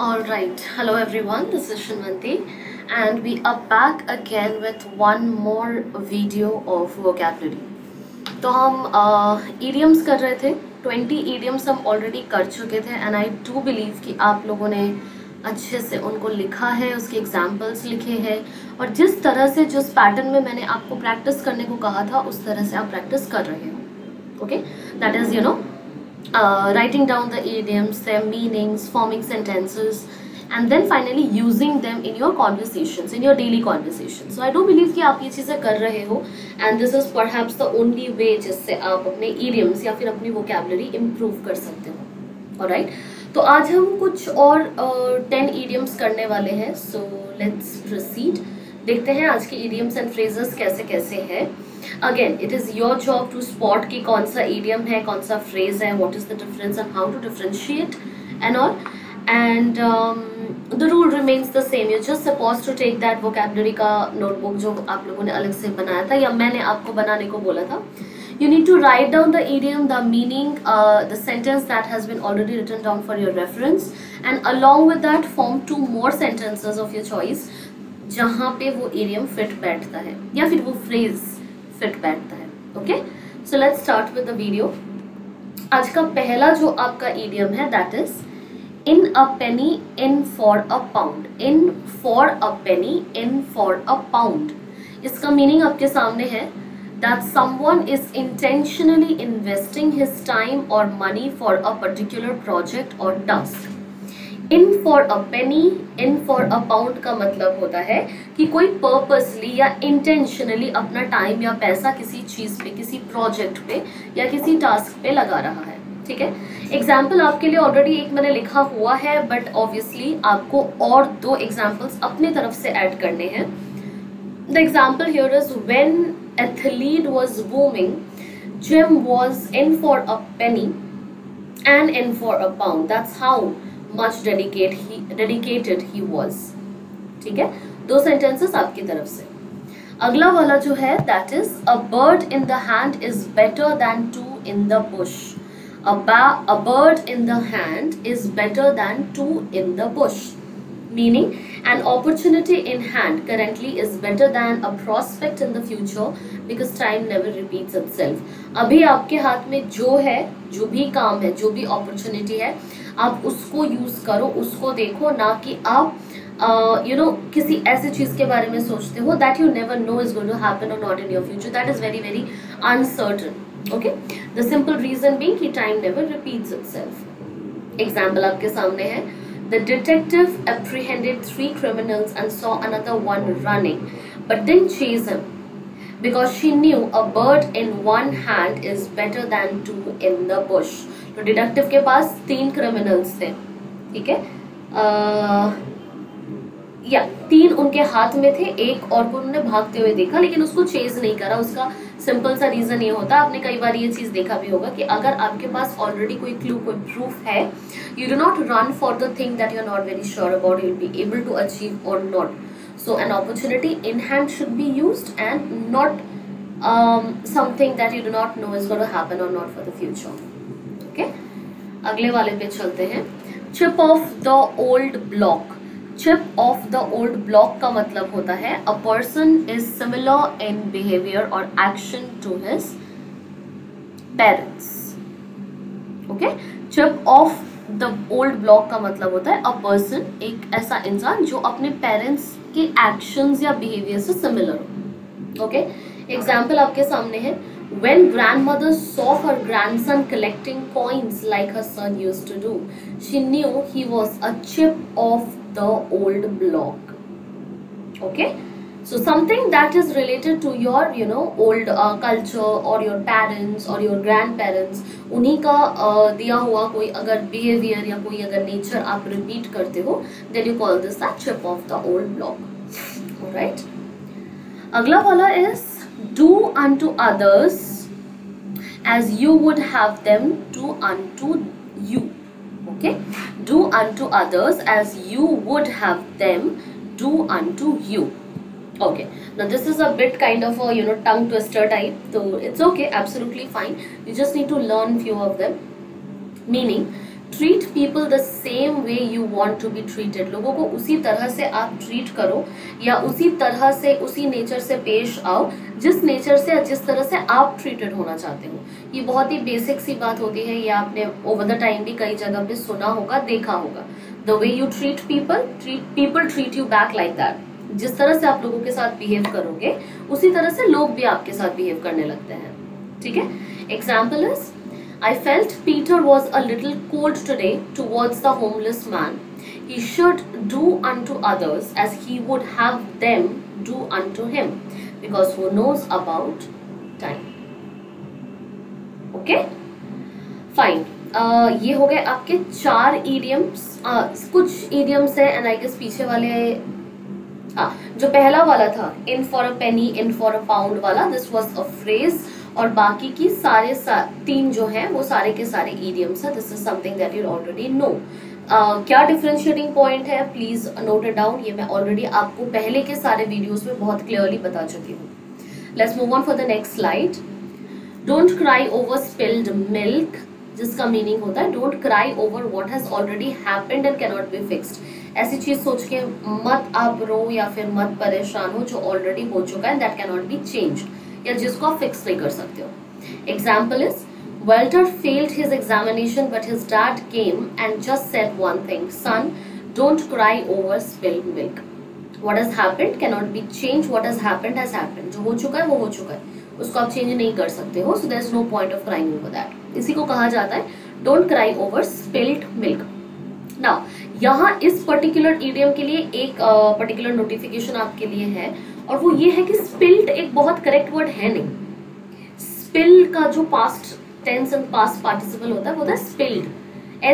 All right, hello everyone, this is Shinvanti and we are back again with one more video of vocabulary. तो हम idioms कर रहे थे 20 idioms हम already कर चुके थे and I do believe कि आप लोगों ने अच्छे से उनको लिखा है, उसके examples लिखे हैं और जिस तरह से जिस pattern में मैंने आपको practice करने को कहा था उस तरह से आप practice कर रहे हो. Okay, that is writing down the idioms, their meanings, forming sentences, and then finally using them in your conversations, in your daily conversations. So I do believe कि आप ये चीज़ें कर रहे हो and this is perhaps the only way जिससे आप अपने idioms या फिर अपनी vocabulary improve कर सकते हो. Alright? तो आज हम कुछ और 10 idioms करने वाले हैं. So let's proceed. देखते हैं आज के idioms and phrases कैसे कैसे हैं. Again, it is your job to spot कि कौन सा idiom है, कौन सा phrase है, what is the difference and how to differentiate and all. And the rule remains the same. You're just supposed to take that vocabulary का notebook जो आप लोगों ने अलग से बनाया था या मैंने आपको बनाने को बोला था. You need to write down the idiom, the meaning, the sentence that has been already written down for your reference, and along with that form 2 more sentences of your choice जहाँ पे वो idiom fit बैठता है या फिर वो phrase fit बैठता है. Okay, so let's start with the video. आज का पहला जो आपका idiom है that is in a penny, in for a pound. In for a penny, in for a pound. इसका meaning आपके सामने है that someone is intentionally investing his time or money for a particular project or task. In for a penny, in for a pound का मतलब होता है कि कोई purposely या intentionally अपना time या पैसा किसी चीज़ पे, किसी project पे या किसी task पे लगा रहा है. ठीक है, एग्जाम्पल आपके लिए ऑलरेडी एक मैंने लिखा हुआ है बट ऑब्वियसली आपको और 2 एग्जाम्पल्स अपने तरफ से ऐड करने हैं. The example here is when athlete was booming, gym was in for a Penney and in for a pound. That's how much dedicated he was. ठीक है, 2 सेंटेंसेस आपकी तरफ से. अगला वाला जो है that is a bird in the hand is better than 2 in the bush. A bird in the hand is better than 2 in the bush. Meaning, an opportunity in hand currently is better than a prospect in the future because time never repeats itself. अभी आपके हाथ में जो है, जो भी काम है, जो भी opportunity है, आप उसको use करो, उसको देखो, ना कि आप किसी ऐसी चीज़ के बारे में सोचते हो that you never know is going to happen or not in your future. That is very very uncertain. Okay, the simple reason being कि time never repeats itself. Example आपके सामने है. The detective apprehended 3 criminals and saw another one running, but didn't chase him because she knew a bird in one hand is better than 2 in the bush. तो detective के पास 3 criminals थे. ठीक है, या 3 उनके हाथ में थे, एक और को उन्होंने भागते हुए देखा लेकिन उसको चेज नहीं करा. उसका सिंपल सा रीजन ये होता है, आपने कई बार ये चीज देखा भी होगा कि अगर आपके पास ऑलरेडी कोई क्लू, कोई प्रूफ है, you do not run for the thing that you are not very sure about, you will be able to achieve or not. So an opportunity in hand should be used and not something that you do not know is going to happen or not for the future. Okay, अगले वाले पे चलते हैं. Chip of the old block. Chip of the old block का मतलब होता है a person is similar in behaviour और action to his parents. Okay, chip of the old block का मतलब होता है अ पर्सन, एक ऐसा इंसान जो अपने पेरेंट्स के एक्शंस या बिहेवियर से सिमिलर हो. ओके, एग्जाम्पल आपके सामने है. When grandmother saw her grandson collecting coins like her son used to do, she knew he was a chip of the old block. Okay, so something that is related to your old culture or your parents or your grandparents, उन्हीं का दिया हुआ कोई अगर behavior या कोई अगर nature आप repeat करते हो, then you call this a chip of the old block. Alright, अगला वाला is do unto others as you would have them do unto you. Okay, do unto others as you would have them do unto you. Okay, now this is a bit kind of a tongue twister type, so it's okay, absolutely fine. You just need to learn few of them. Meaning, treat people the same way you want to be treated, लोगों को उसी तरह से आप treat करो या उसी तरह से उसी नेचर से पेश आओ जिस नेचर से या जिस तरह से आप ट्रीटेड होना चाहते हो। ये बहुत ही बेसिक सी बात होती है, ये आपने ओवर द टाइम भी कई जगह पे सुना होगा, देखा होगा। The way you treat people treat you back like that. जिस तरह से आप लोगों के साथ बिहेव करोगे उसी तरह से लोग भी आपके साथ बिहेव करने लगते हैं, ठीक है। Example is, I felt Peter was a little cold today towards the homeless man. He should do unto others as he would have them do unto him, because who knows about time. Okay? Fine. ये हो गए आपके 4 idioms. कुछ idioms है and I guess पीछे वाले जो पहला वाला था in for a penny, in for a pound वाला, this was a phrase. और बाकी की सारे 3 जो हैं वो सारे के सारे idioms है। This is something that you already know. क्या डिफरेंशिएटिंग पॉइंट है, प्लीज नोट इट डाउन। ये मैं ऑलरेडी आपको पहले के सारे वीडियोस में बहुत क्लियरली बता चुकी हूँ। Let's move on for the next slide. Don't cry over spilled milk, जिसका मीनिंग होता है don't cry over what has already happened and can not be fixed. ऐसी चीज सोच के मत आप रो या फिर मत परेशान हो जो ऑलरेडी हो चुका है, that can not be changed, या जिसको आप फिक्स नहीं कर सकते हो। Example is, Walter failed his examination but his dad came and just said one thing, son, don't cry over spilled milk. What has happened cannot be changed. What has happened has happened. जो हो चुका है वो हो चुका है, उसको आप चेंज नहीं कर सकते हो, so there is no point of crying over that. इसी को कहा जाता है don't cry over spilled milk. Now यहाँ इस पर्टिकुलर idiom के लिए एक पर्टिकुलर नोटिफिकेशन आपके लिए है, और वो ये है कि स्पिल्ड एक बहुत करेक्ट वर्ड है नहीं। स्पिल का जो past tense and past participle होता है वो होता है स्पिल्ड,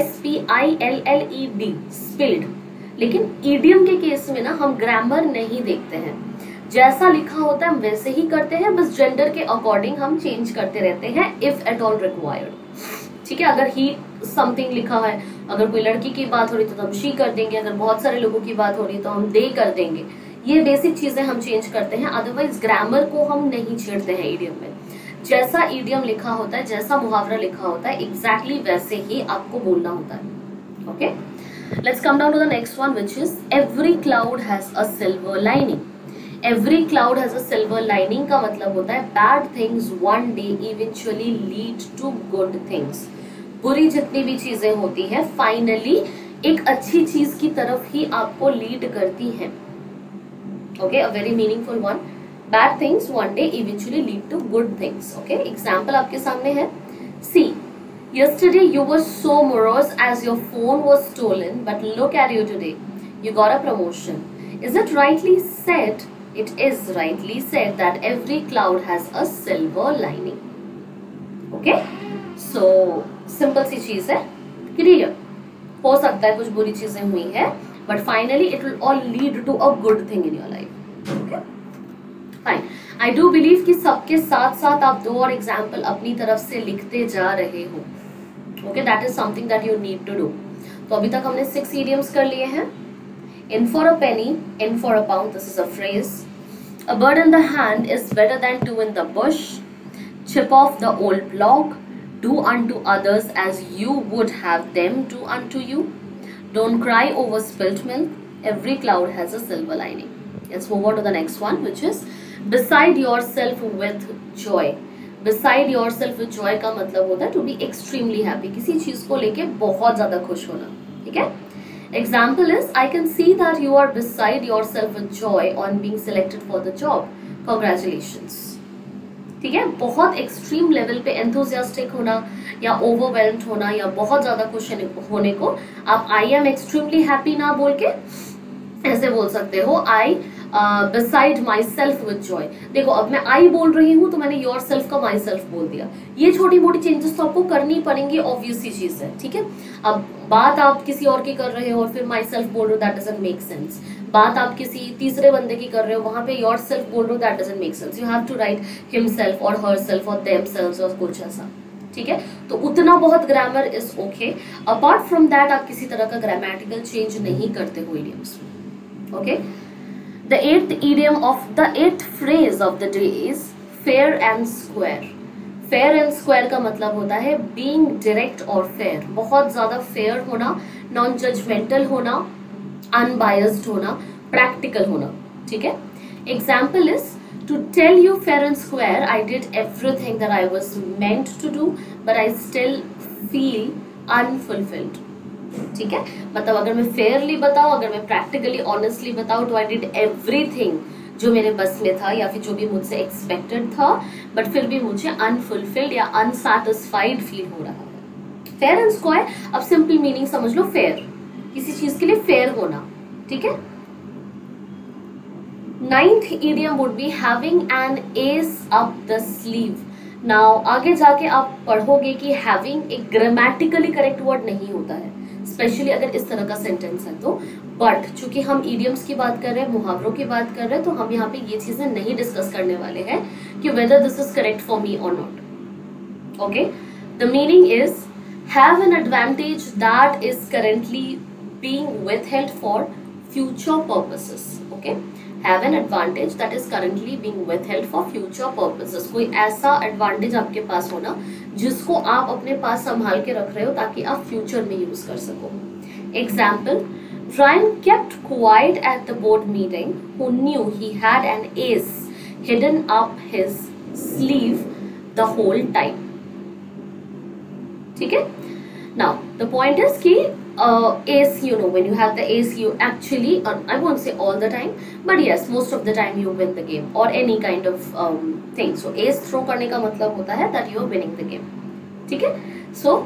SPILLED, स्पिल्ड। लेकिन ईडियम के केस में ना हम ग्रामर नहीं देखते हैं, जैसा लिखा होता है हम वैसे ही करते हैं, बस जेंडर के अकॉर्डिंग हम चेंज करते रहते हैं इफ एट ऑल रिक्वायर्ड, ठीक है। अगर ही समथिंग लिखा है, अगर कोई लड़की की बात हो रही तो हम शी कर देंगे, अगर बहुत सारे लोगों की बात हो रही तो हम दे कर देंगे। ये बेसिक चीजें हम चेंज करते हैं, अदरवाइज ग्रामर को हम नहीं छेड़ते हैं ईडियम में। जैसा ईडियम लिखा होता है, जैसा मुहावरा लिखा होता है, एग्जैक्टली वैसे ही आपको बोलना होता है। Okay, let's come down to the next one which is every cloud has a silver lining. Every cloud has a silver lining का मतलब होता है bad things one day eventually lead to good things. बुरी जितनी भी चीजें होती हैं फाइनली एक अच्छी चीज की तरफ ही आपको लीड करती हैं। Okay, a very meaningful one. Bad things one day eventually lead to good things. Okay, example आपके सामने है। See, yesterday you were so morose as your phone was stolen, but look at you today. You got a promotion. Is it rightly said? It is rightly said that every cloud has a silver lining. Okay, so simple सी चीज है, clear। हो सकता है कुछ बुरी चीजें हुई है, but finally it will all lead to a good thing in your life. Okay, fine. I do believe कि सबके साथ साथ आप 2 और एग्जाम्पल अपनी तरफ से लिखते जा रहे हो। Okay, that is something that you need to do. तो अभी तक हमने 6 idioms कर लिए हैं। In for a penny, in for a pound. This is a phrase. A bird in the hand is better than 2 in the bush. Chip off the old block. Do unto others as you would have them do unto you. Don't cry over spilt milk. Every cloud has a silver lining. Let's move on to the next one, which is beside yourself with joy. Beside yourself with joy का मतलब होता है to be extremely happy, किसी चीज को लेके बहुत ज्यादा खुश होना, ठीक है। Example is, I can see that you are beside yourself with joy on being selected for the job. Congratulations. ठीक है, बहुत एक्सट्रीम लेवल पे एंथुसियास्टिक होना या ओवरवेल्म्ड होना या बहुत ज्यादा खुश होने को आप आई एम एक्सट्रीमली हैप्पी ना बोल के ऐसे बोल सकते हो, आई beside myself with joy. देखो अब मैं आई बोल रही हूँ तो मैंने योर सेल्फ का माई सेल्फ बोल दिया। ये छोटी मोटी चेंजेस तो आपको करनी पड़ेंगी, ऑब्वियस सी चीज है, ठीक है। अब बात आप किसी और की कर रहे हो और फिर माई सेल्फ बोल रहे हो, दैट डजंट मेक सेंस। बात आप किसी तीसरे बंदे की कर रहे हो, वहां पे योर सेल्फ बोल रहे हो, that doesn't make sense. You have to write himself और हर सेल्फ और देम सेल्फ और कुछ ऐसा, ठीक है। तो उतना बहुत grammar is okay. Apart from that आप किसी तरह का ग्रामेटिकल चेंज नहीं करते हो इडियम्स में, okay. The 8th idiom of the 8th phrase of the day is fair and square. Fair and square का मतलब होता है बीइंग डायरेक्ट और फेयर, बहुत ज्यादा फेयर होना, नॉन जजमेंटल होना, अनबायस्ड होना, प्रैक्टिकल होना, ठीक है। Example is to tell you fair and square, I did everything that I was meant to do but I still feel unfulfilled, ठीक है। मतलब अगर मैं फेयरली बताऊं, अगर मैं प्रैक्टिकली ऑनेस्टली बताऊं, तो आई डिड एवरीथिंग जो मेरे बस में था या फिर जो भी मुझसे एक्सपेक्टेड था, बट फिर भी मुझे अनफुलफिल्ड या अनसैटिस्फाइड फील हो रहा है। फेयर एंड स्क्वायर, अब सिंपल मीनिंग समझ लो, फेयर, किसी चीज के लिए फेयर होना, ठीक है। Ninth idiom would be having an S up the sleeve. Now आगे जाके आप पढ़ोगे कि हैविंग एक ग्रामेटिकली करेक्ट वर्ड नहीं होता है, स्पेशली अगर इस तरह का सेंटेंस है तो। बट चूंकि हम इडियम्स की बात कर रहे हैं, मुहावरों की बात कर रहे हैं, तो हम यहाँ पे ये चीजें नहीं डिस्कस करने वाले हैं कि whether this is correct for me और not. Okay, the meaning is have an advantage that is currently being withheld for future purposes. Okay, have an advantage that is currently being withheld for future purposes. कोई ऐसा advantage आपके पास होना जिसको आप अपने पास संभाल के रख रहे हो ताकि आप फ्यूचर में यूज कर सको। Example, Ryan kept quiet at the board meeting who knew he had an ace hidden up his sleeve the whole time. ठीक है। Now the point is कि ace, you know, when you have the ace, you actually, I won't say all the time, but yes, most of the time you win the game or any kind of thing. So ace throw करने का मतलब होता है that you are winning the game. ठीक है। So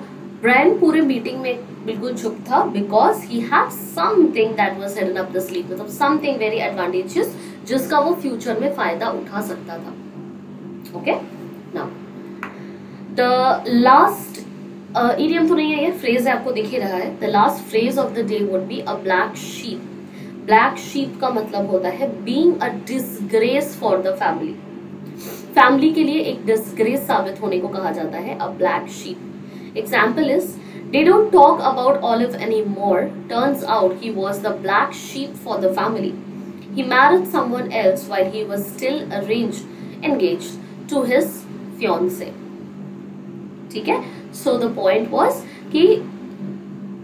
Brian पूरे meeting में बिल्कुल चुप था because he had something that was hidden up the sleeve, मतलब something very advantageous जिसका वो फ्यूचर में फायदा उठा सकता था। Okay, now the last idiom तो नहीं है, ये फ्रेज है, आपको दिख ही रहा है। The last phrase of the day would be a black sheep. Black sheep का मतलब होता है being a disgrace for the family. Family के लिए एक डिस्ग्रेस साबित होने को कहा जाता है a black sheep. Example is, they don't talk about Olive anymore. Turns out he was the black sheep for the family. He married someone else while he was still engaged to his fiancée. ठीक है। So the point was कि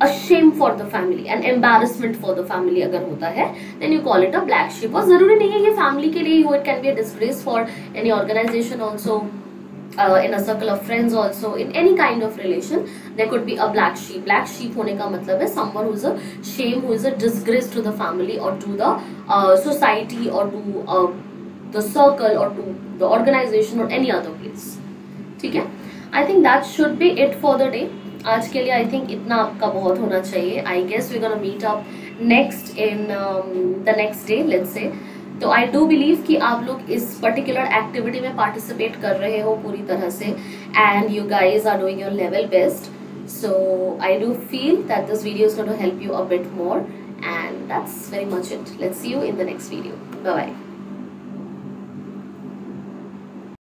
a shame for the family, an embarrassment for the family अगर होता है, then you call it a black sheep. और जरूरी नहीं है ये फैमिली के लिए, it can be a disgrace for any organization also. In a circle of friends also, in any kind of relation there could be a black sheep. Black sheep होने का मतलब है someone who is a shame, who is a disgrace to the family or to the society or to the circle or to the organization or any other place. ठीक है। I think that should be it for the day. आज के लिए I think इतना आपका बहुत होना चाहिए. I guess we're gonna meet up next in the next day, let's say. तो आई डू बिलीव कि आप लोग इस पर्टिकुलर एक्टिविटी में पार्टिसिपेट कर रहे हो पूरी तरह से, and you guys are doing your level best. So I do feel that this video is going to help you a bit more, and that's very much it. Let's see you in the next video. Bye bye.